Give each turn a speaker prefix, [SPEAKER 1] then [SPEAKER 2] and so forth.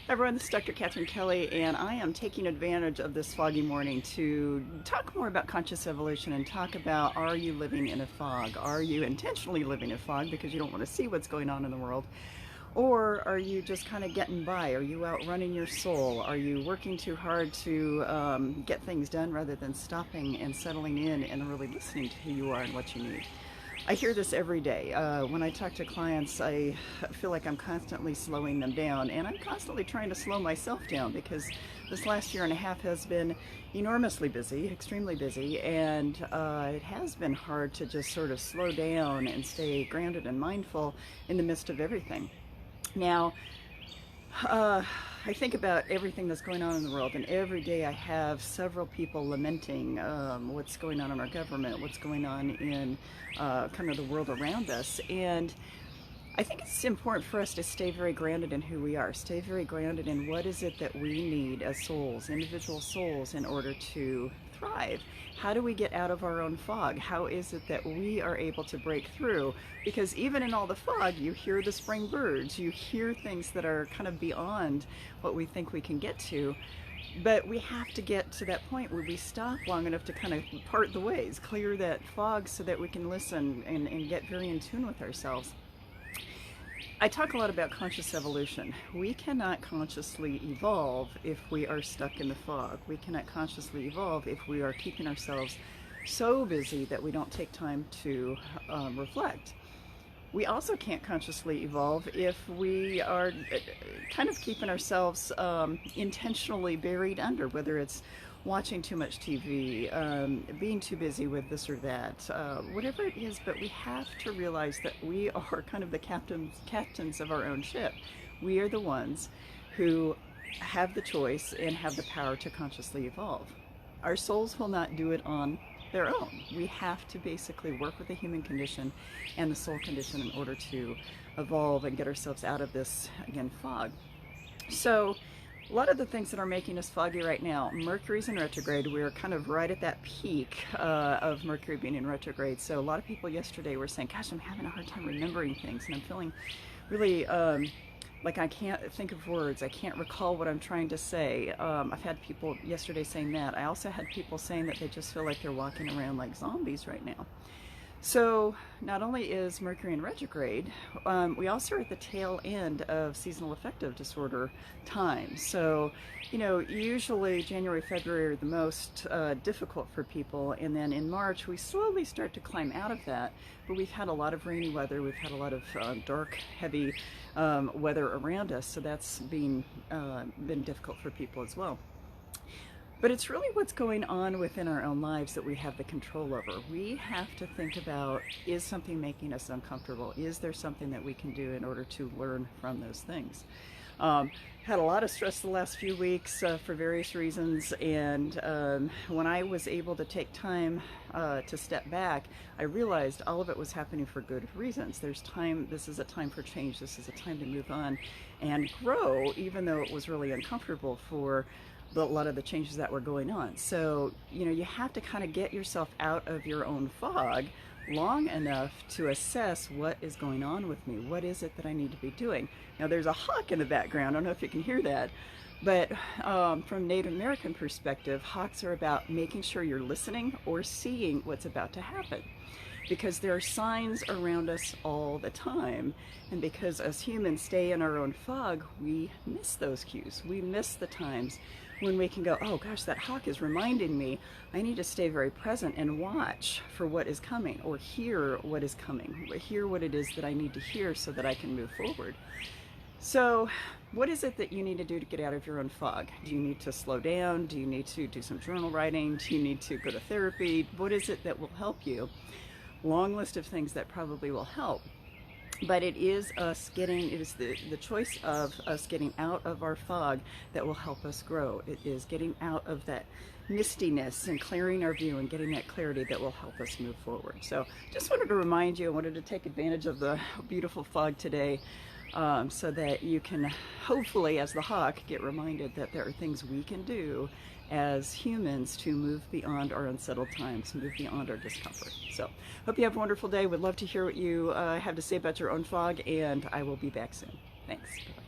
[SPEAKER 1] Everyone, this is Dr. Katherine.Kelly, and I am taking advantage of this foggy morning to talk more about conscious evolution and talk about, are you living in a fog? Are you intentionally living in a fog because you don't want to see what's going on in the world? Or are you just kind of getting by? Are you outrunning your soul? Are you working too hard to get things done rather than stopping and settling in and really listening to who you are and what you need? I hear this every day. When I talk to clients, I feel like I'm constantly slowing them down, and I'm constantly trying to slow myself down because this last year and a half has been enormously busy, extremely busy, and it has been hard to just sort of slow down and stay grounded and mindful in the midst of everything. Now, I think about everything that's going on in the world, and every day I have several people lamenting what's going on in our government, what's going on in kind of the world around us. And I think it's important for us to stay very grounded in who we are, stay very grounded in what is it that we need as souls, individual souls, in order to thrive. How do we get out of our own fog? How is it that we are able to break through? Because even in all the fog, you hear the spring birds, you hear things that are kind of beyond what we think we can get to. But we have to get to that point where we stop long enough to kind of part the ways, clear that fog so that we can listen and get very in tune with ourselves. I talk a lot about conscious evolution. We cannot consciously evolve if we are stuck in the fog. We cannot consciously evolve if we are keeping ourselves so busy that we don't take time to reflect. We also can't consciously evolve if we are kind of keeping ourselves intentionally buried under, whether it's watching too much TV, being too busy with this or that, whatever it is. But we have to realize that we are kind of the captains of our own ship. We are the ones who have the choice and have the power to consciously evolve. Our souls will not do it on their own. We have to basically work with the human condition and the soul condition in order to evolve and get ourselves out of this, again, fog. So a lot of the things that are making us foggy right now, Mercury's in retrograde. We're kind of right at that peak of Mercury being in retrograde. So a lot of people yesterday were saying, gosh, I'm having a hard time remembering things, and I'm feeling really like I can't think of words. I can't recall what I'm trying to say. I've had people yesterday saying that. I also had people saying that they just feel like they're walking around like zombies right now. So not only is Mercury in retrograde, we also are at the tail end of seasonal affective disorder time. So, you know, usually January, February are the most difficult for people, and then in March we slowly start to climb out of that. But we've had a lot of rainy weather, we've had a lot of dark, heavy weather around us, so that's been difficult for people as well. But it's really what's going on within our own lives that we have the control over. We have to think about, is something making us uncomfortable? Is there something that we can do in order to learn from those things? Had a lot of stress the last few weeks for various reasons, and when I was able to take time to step back, I realized all of it was happening for good reasons. There's time, this is a time for change, this is a time to move on and grow, even though it was really uncomfortable for a lot of the changes that were going on. So, you know, you have to kind of get yourself out of your own fog long enough to assess what is going on with me. What is it that I need to be doing? Now, there's a hawk in the background. I don't know if you can hear that, but from Native American perspective, hawks are about making sure you're listening or seeing what's about to happen, because there are signs around us all the time. And because us humans stay in our own fog, we miss those cues. We miss the times when we can go, oh gosh, that hawk is reminding me I need to stay very present and watch for what is coming, or hear what is coming, or hear what it is that I need to hear so that I can move forward. So what is it that you need to do to get out of your own fog? Do you need to slow down? Do you need to do some journal writing? Do you need to go to therapy? What is it that will help you? Long list of things that probably will help. But it is the choice of us getting out of our fog that will help us grow. It is getting out of that mistiness and clearing our view and getting that clarity that will help us move forward. So just wanted to remind you, I wanted to take advantage of the beautiful fog today, so that you can hopefully, as the hawk, get reminded that there are things we can do as humans to move beyond our unsettled times, move beyond our discomfort. So hope you have a wonderful day. Would love to hear what you have to say about your own fog, and I will be back soon. Thanks. Bye-bye.